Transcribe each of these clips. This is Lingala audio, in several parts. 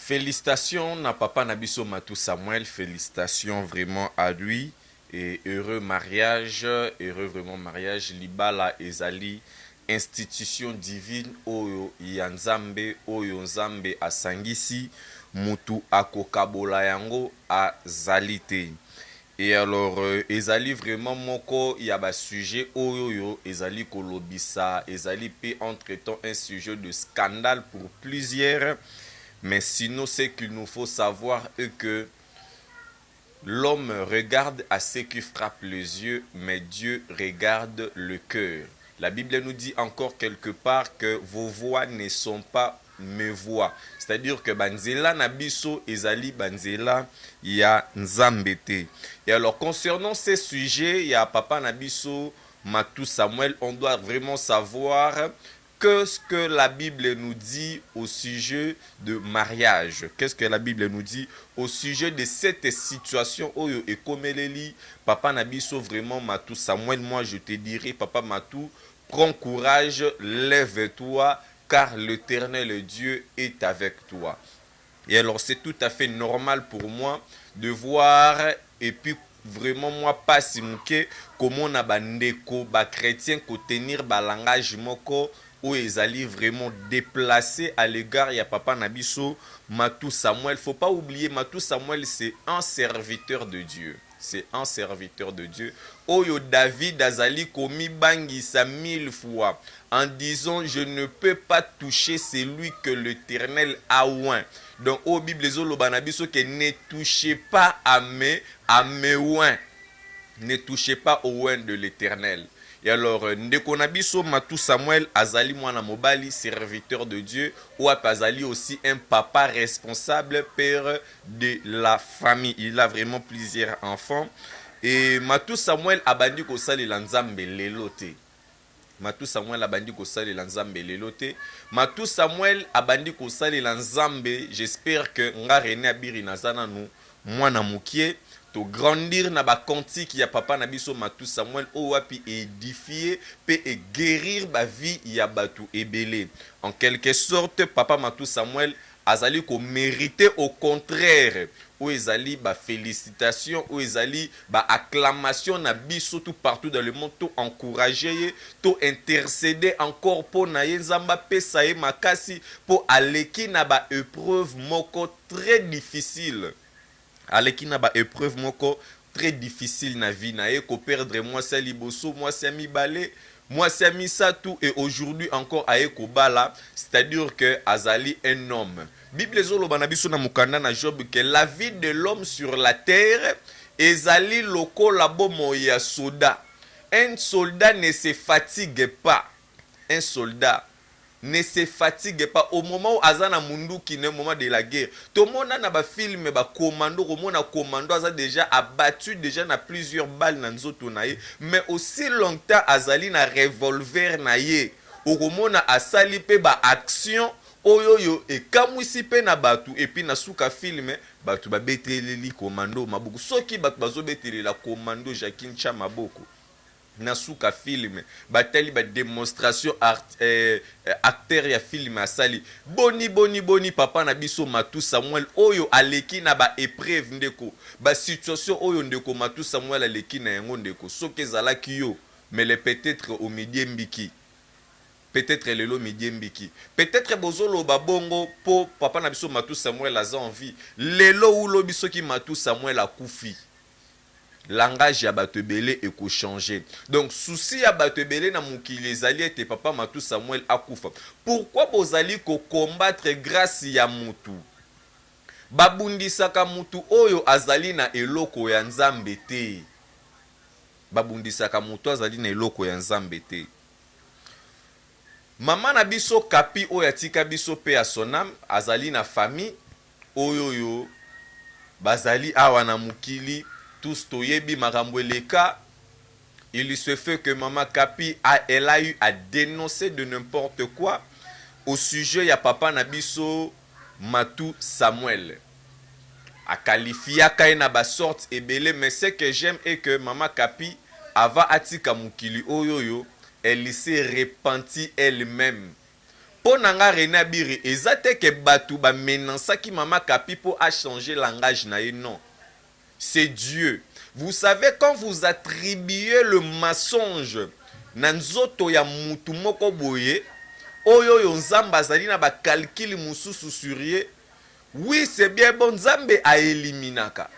Félicitations na papa Nabiso Matou Samuel, félicitations vraiment à lui et heureux mariage, Libala Ezali, institution divine Oyo Yanzambe, Oyo Nzambe Asangisi, Mutu Akokabola Yango Azalite. Et alors, ezali vraiment moko yaba sujet oyoyo, ezali kolobisa, ezali pe entre-temps un sujet de scandale pour plusieurs. Mais sinon, ce qu'il nous faut savoir est que l'homme regarde à ce qui frappe les yeux, mais Dieu regarde le cœur. La Bible nous dit encore quelque part que vos voix ne sont pas mes voix. C'est-à-dire que banzela nabiso ezali banzela ya nzambete. Et alors concernant ces sujets, il y a papa nabiso Matou Samuel, on doit vraiment savoir qu'est-ce que la Bible nous dit au sujet de mariage. Qu'est-ce que la Bible nous dit au sujet de cette situation oyo et comme elle papa nabiso vraiment Matou Samuel, moi je te dirais papa Matou, prends courage, lève-toi car l'Éternel Dieu est avec toi. Et alors c'est tout à fait normal pour moi de voir et puis vraiment moi pas simouke comment on a bandeko ba chrétien ko tenir ba langage moko où ils allaient vraiment déplacer à l'égard ya papa Nabiso Matou Samuel. Faut pas oublier Matou Samuel, c'est un serviteur de Dieu. C'est un serviteur de Dieu. Oyo David azali komi bangisa 1000 fois en disant je ne peux pas toucher celui que l'Éternel a oint. Donc au Bible zolobanabiso que ne touchez pas à mes oints. Ne touchez pas au oint de l'Éternel. Et alors, Ndekonabiso Matou Samuel Azali Mwana Mobali, serviteur de Dieu, ou Azali aussi un papa responsable, père de la famille. Il a vraiment plusieurs enfants. Et Matou Samuel Abandi Kosali Lanzambe Lelote. Matou Samuel Abandi Kosali Lanzambe Lelote. Matou Samuel Abandi Kosali Lanzambe, j'espère que Nga René Abiri Nazana nous, Mwana Moukie, to grandir na ba kantik ya papa na biso Matou Samuel o wapi édifier pe et guérir ba vie ya batu ebele. En quelque sorte papa Matou Samuel azali ko mériter au contraire ou ezali ba félicitations ou ezali ba acclamation na biso tout partout dans le monde, to encourager to intercéder encore pour na yenzamba pesa e makasi pour aleki na ba épreuve moko très difficile. Aleki na ba épreuve moko très difficile na vie na ye ko perdre moi c'est liboso, moi c'est mibale, moi c'est misatu et aujourd'hui encore aye ko bala, c'est-à-dire que azali un homme. Bible zolo banabiso na mukanda na Job que la vie de l'homme sur la terre ezali loko la bomo ya soldat. Un soldat ne se fatigue pas. Un soldat ne se fatigue pas au moment où azana mundu qui n'est au moment de la guerre. Tout le monde na ba film ba commando, komona commando aza déjà abattu déjà na plusieurs balles na nzoto na ye, mais aussi longtemps azali na revolver na ye. Okomona asali pe ba action oyoyo e kamwisi pe na batu et puis na suka film batu ba beteleli commando maboko. Soki batu bazo betelela commando Jacques Cha maboko. Nasuka film batali ba démonstration acteur ya film asali boni papa na biso Matou Samuel oyo aleki na ba épreuve ndeko ba situation oyo ndeko Matou Samuel aleki na yango ndeko soki ezalaki yo mais le peut-être au midi mbiki peut-être lelo midi mbiki peut-être bozolo ba bongo po papa na biso Matou Samuel aza envie lelo ulo biso ki Matou Samuel akufi. Langage ya bato ebele eko changer. Donc souci ya bato ebele na mukili ezali ete papa Matou Samuel akufa. Pourquoi bozali ko combattre grâce ya mutu? Babundisaka mutu oyo azali na eloko ya Nzambe te. Babundisaka mutu azali na eloko ya Nzambe te. Mama na biso kapi oyo atika biso pe ya sonam azali na famille oyo bazali awa na mukili. Tous toyebi makambo eleka, il se fait que maman Kapi elle a eu à dénoncer de n'importe quoi au sujet ya papa nabiso Matou Samuel. A qualifié à na ba sorte ebele, mais ce que j'aime est que maman Kapi avant atika mukili oyoyo, elle s'est repentie elle-même Po nanga René Biri, ezate ke batu ba menansaki Mama Kapi po a changé langage na ye, non. C'est Dieu. Vous savez, quand vous attribuez le mensonge na nzoto ya mutu moko boye, oyo yo nzambe azali na ba calcul mususu sur ye, oui, c'est bien bon, nzambe a eliminaka.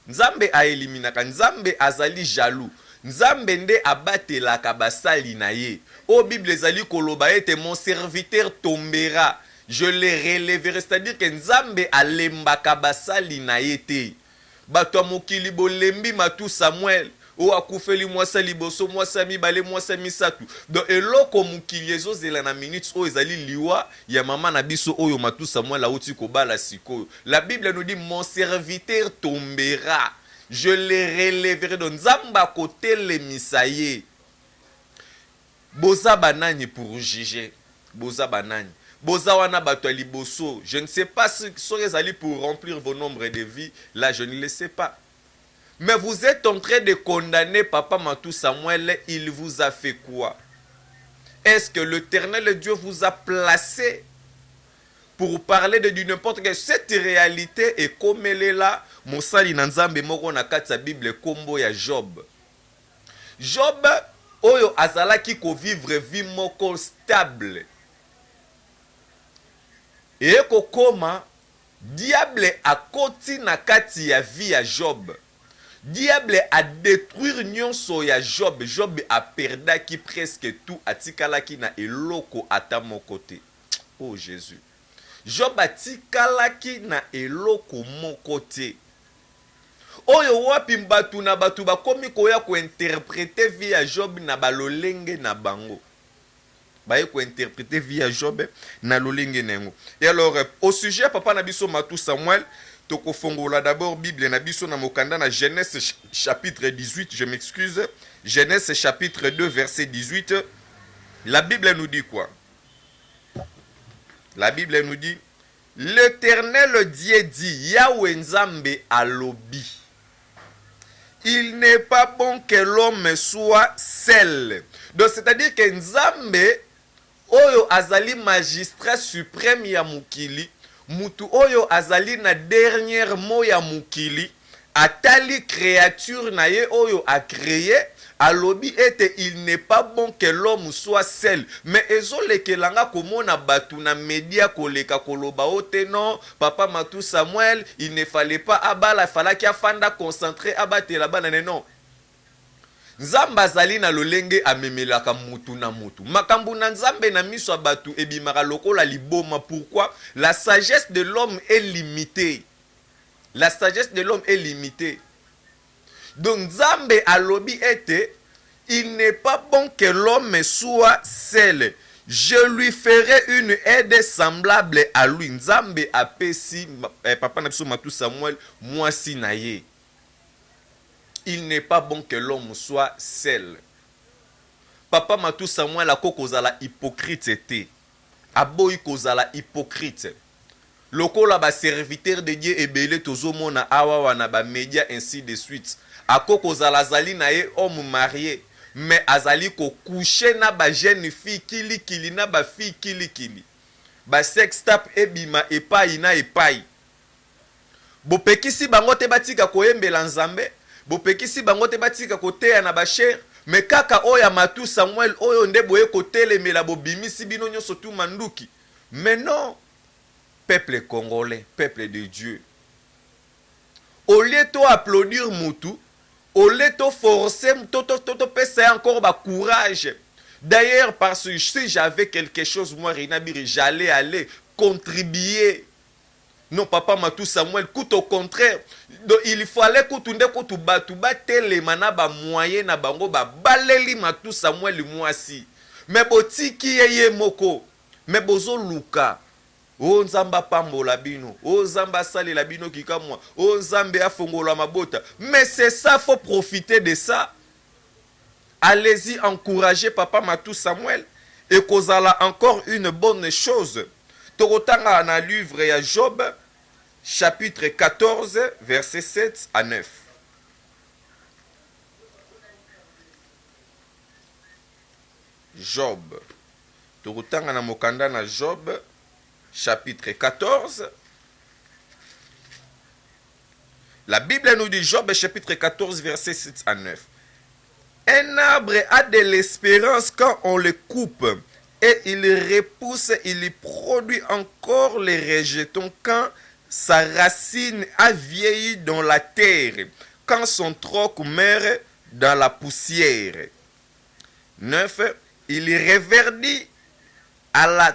Nzambe a eliminaka, nzambe azali jaloux. Nzambe nde abatelaka basali na ye. O Bible ezali koloba ete mon serviteur tombera, je le relèverai, c'est-à-dire que nzambe alembaka basali na ye te. Bato mokili bolembi matu Samuel, o akufeli mwasa liboso, mwasa mibale, mwasa misatu. Donc eloko mokili ezozela na minutes o ezali liwa ya mama na biso oyo matu Samuel auti kobala sikoyo. La Bible nous dit mon serviteur tombera, je le relèverai. Donc nzamba kote le misaye. Boza banani pour juger. Boza banani. Boza wana bato liboso. Je ne sais pas si vous allez pour remplir vos nombres de vies. Là, je ne le sais pas. Mais vous êtes en train de condamner Papa Matou Samuel. Il vous a fait quoi? Est-ce que l'Éternel Dieu vous a placé pour parler de n'importe quelle... Cette réalité est comme elle est là. Mosali Nanzambe moko na kati sa Bible kombo ya Job. Job oyo azalaki ko vivre vie moko stable. Et kokoma diable a koti na kati ya vie ya Job. Diable a détruire nyonso ya Job. Job a perdaki presque tout, atikalaki na eloko ata moko te. Oh Jésus. Job atikalaki na eloko moko te. Oyo wapi mbatu na batu bakomi koya ko interpréter vie ya Job na balolenge na bango. Baye ko interpréter vie ya Job na lolenge nengo. Et alors au sujet papa na biso Matou Samuel, toko fongola d'abord Bible na biso na mokanda na Genèse chapitre 18, je m'excuse. Genèse chapitre 2 verset 18. La Bible nous dit quoi? La Bible nous dit l'Éternel Dieu dit Yahweh Nzambe alobi. Il n'est pas bon que l'homme soit seul. Donc c'est-à-dire que Nzambe oyo azali magistrat suprême ya mukili, mutu oyo azali na dernier mot ya mukili, atali créature na ye oyo a créé, alobi ete il n'est pas bon que l'homme soit seul. Mais ezolekelanga komona batu na media koleka koloba ote non, papa Matou Samuel, il ne fallait pas abala, fallait qu'il afanda concentré abatela banane non. Nzamba zali na lolenge amemelaka mutu na mutu. Makambu na nzambe na miso batu ebimaka lokola liboma. Pourquoi? La sagesse de l'homme est limitée. La sagesse de l'homme est limitée. Donc nzambe alobi ete il n'est pas bon que l'homme soit seul. Je lui ferai une aide semblable à lui. Nzambe apesi papa na biso Matou Samuel mwasi na ye. Il n'est pas bon que l'homme soit seul. Papa Matou Samuel a kozala hypocrite te. Aboyi kozala hypocrite. Lokola ba serviteur de Dieu ebele tozomona awa wana ba média ainsi de suite. Ako kozala zali na ye homme marié, mais azali ko coucher na ba jeune fille kili kili na ba fille kili kili. Ba sex tap ebima epai na epai. Bopekisi bango te batika koyembela Nzambe. Bopekisi bango te batika koteya na bacher. Mais kaka oya Matou Samuel oyo nde boye kotelemela bobimisi bino nyonso tu manduki. Mais non, peuple congolais, peuple de Dieu. Au lieu de applaudir Moutou, au lieu de forcer, pesa encore ba courage. D'ailleurs, parce que si j'avais quelque chose, moi, Rinabiri, j'allais aller contribuer. Non, papa Matou Samuel, tout au contraire. Donc, il fallait que tu tele manaba moyen na bango ba baleli Matou Samuel mwasi. Mais botiki yeye moko. Mais bozo luka. O nzamba pambola bino. O nzamba sali la bino kikamwa. O nzambe afongola mabota. Mais c'est ça, faut profiter de ça. Allez-y, encouragez papa Matou Samuel. Et kozala encore une bonne chose. Torotanga na livre ya Job, chapitre 14, verset 7 à 9. Job, Tokutanga na mokanda na Job, chapitre 14. La Bible nous dit, Job chapitre 14, verset 7 à 9. Un arbre a de l'espérance quand on le coupe, et il repousse, il produit encore les rejetons quand sa racine a vieilli dans la terre, quand son tronc meurt dans la poussière. 9. Il reverdit à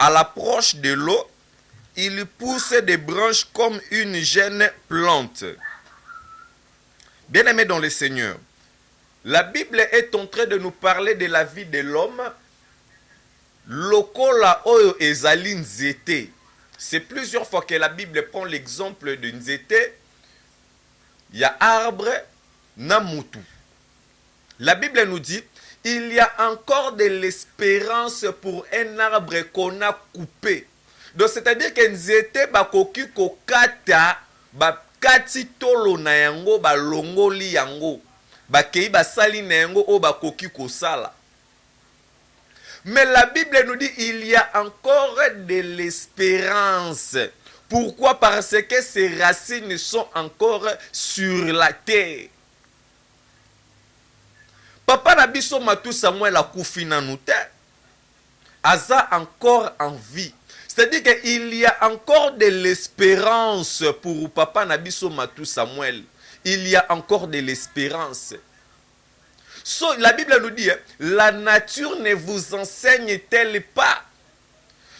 l'approche de l'eau, il pousse des branches comme une jeune plante. Bien-aimés dans le Seigneur, la Bible est en train de nous parler de la vie de l'homme. Lokola oyo ezali nzete. C'est plusieurs fois que la Bible prend l'exemple de nzete. Il y a arbre na mutu. La Bible nous dit, il y a encore de l'espérance pour un arbre qu'on a coupé. Donc c'est-à-dire que nzete bakoki kokata bakati tolo na yango balongoli yango bakei basali na yango o bakoki kosala. Mais la Bible nous dit il y a encore de l'espérance. Pourquoi? Parce que ces racines sont encore sur la terre. Papa Nabiso Matou Samuel akufi nanu te. Aza encore en vie. C'est-à-dire qu'il y a encore de l'espérance pour Papa Nabiso Matou Samuel. Il y a encore de l'espérance. So, la Bible nous dit, la nature ne vous enseigne-t-elle pas?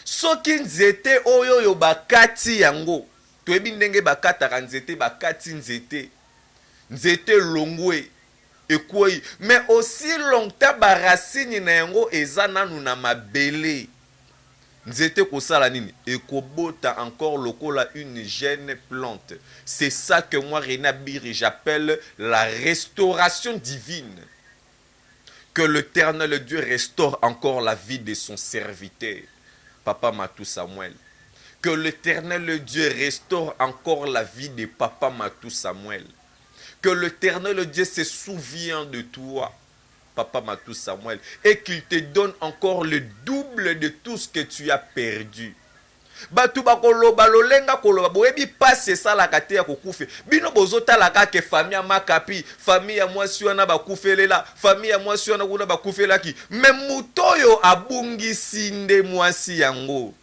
Soki nzete oyo yo bakati yango. Toyebi ndenge bakataka nzete bakati nzete. Nzete longwe. Ekoi. Mais aussi longtemps barasini na yango eza nanu na mabele. Nzete kosala nini? Ekobota encore lokola une jeune plante. C'est ça que moi René Abiri j'appelle la restauration divine. Que l'Éternel Dieu restaure encore la vie de son serviteur, Papa Matou Samuel. Que l'Éternel Dieu restaure encore la vie de Papa Matou Samuel. Que l'Éternel Dieu se souvient de toi, Papa Matou Samuel, et qu'il te donne encore le double de tout ce que tu as perdu. Batu bakoloba lolenga koloba boyebi passe ça la kate ya kokufe bino bozota la kake famille makapi famille mwasi wana bakufelela famille mwasi wana kuna bakufela ki mais mutoyo abungisi nde mwasi yango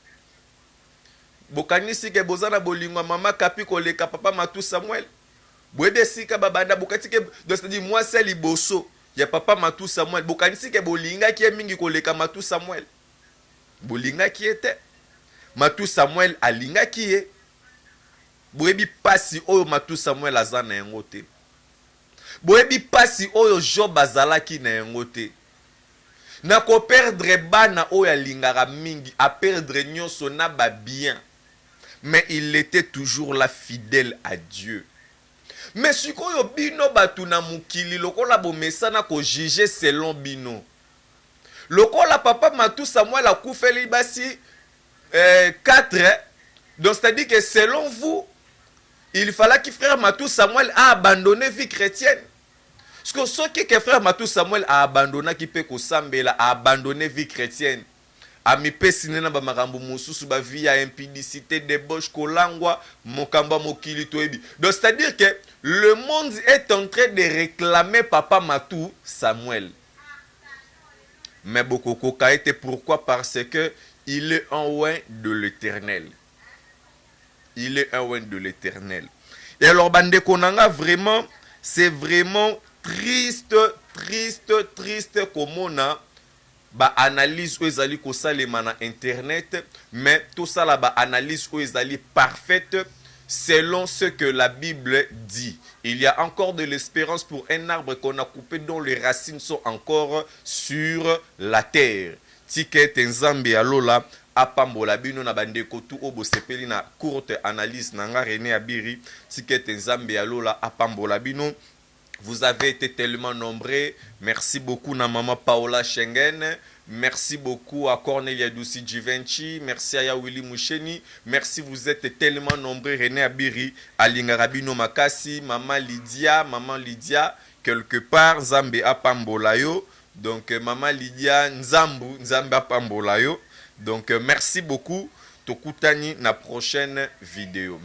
bokanisi ke bozana bolingwa mama kapi koleka Papa Matou Samuel boyebi sika babanda bokati ke c'est-à-dire mwasi liboso ya Papa Matou Samuel bokanisi ke bolinga ki mingi koleka Matou Samuel bolinga ki ete Matou Samuel alingaki ye. Boyebi pasi oyo Matou Samuel aza na yango te. Boyebi pasi oyo Job azalaki na yango te. Na ko perdre bana oyo alingaka mingi, a perdre nyonso na ba bien. Mais il était toujours là fidèle à Dieu. Mais sikoyo bino batu na mukili lokola bomesana ko juger selon bino. Lokola Papa Matou Samuel akufeli basi 4, donc c'est-à-dire que selon vous, il fallait que frère Matou Samuel a abandonné vie chrétienne. Parce que ce que frère Matou Samuel a abandonné, qui peut a abandonné vie chrétienne. A mi pesine na ba makambo mususu ba vie à impudicité, débauche, kolangwa, mokamba mokili toebi. Donc c'est-à-dire que le monde est en train de réclamer Papa Matou Samuel. Mais beaucoup koka était pourquoi? Parce que il est un oint de l'Éternel. Il est un oint de l'Éternel. Et alors, Bande Konanga, vraiment, c'est vraiment triste comme on a analyse où ils ko salema na internet, mais tout ça là analyse où ils parfaite selon ce que la Bible dit. Il y a encore de l'espérance pour un arbre qu'on a coupé dont les racines sont encore sur la terre. Ticket Nzambe alola apambola bino na bandeko tu obo sepeli na courte analyse nanga René Abiri. Ticket Nzambe alola apambola bino. Vous avez été tellement nombreux. Merci beaucoup na maman Paola Schengen. Merci beaucoup à Cornelia Douci Givenchy. Merci à Yawili Moucheni. Merci, vous êtes tellement nombreux. René Abiri, Alinga Rabino Makasi, maman Lydia, quelque part, Zambé Apambolayo. Donc Mama Lydia Nzambu Nzambe apambola yo. Donc merci beaucoup. Tokutani na prochaine vidéo.